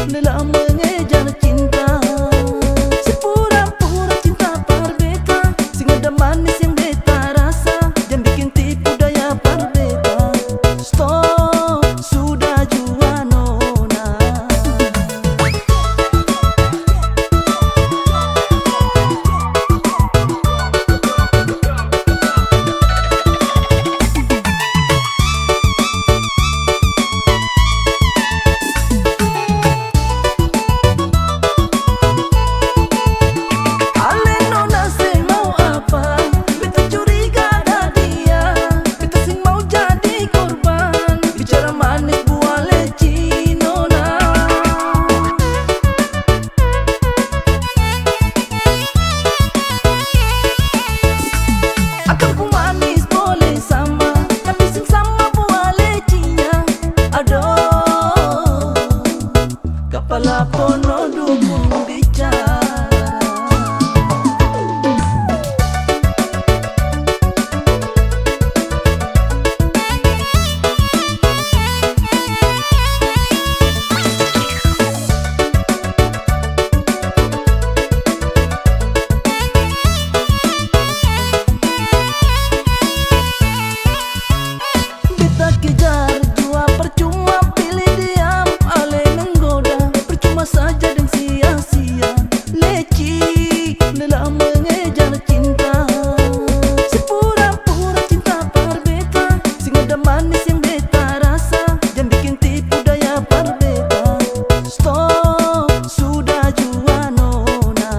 dalam mengejar cinta. Sepura-pura cinta parbeta, sing ada manis yang beta rasa, jangan bikin tipu daya parbeta. Stop, sudah jua nona. Kepala pono dukung bicara. Beta kejar jua percuma, pilih diam ale menggoda, percuma saja dan sia-sia. Leci dalam mengejar cinta. Sepura-pura cinta parbeta, sing ada manis yang beta rasa, jangan bikin tipu daya parbeta. Stop, sudah jua nona.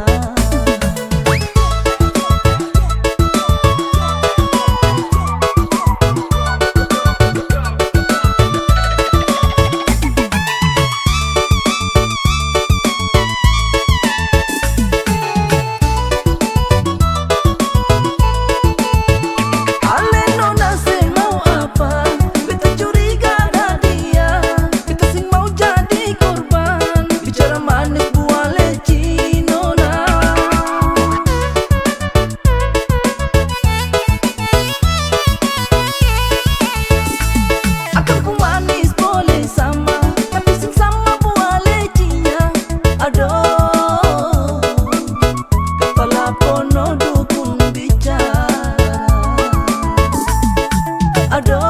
Aduh.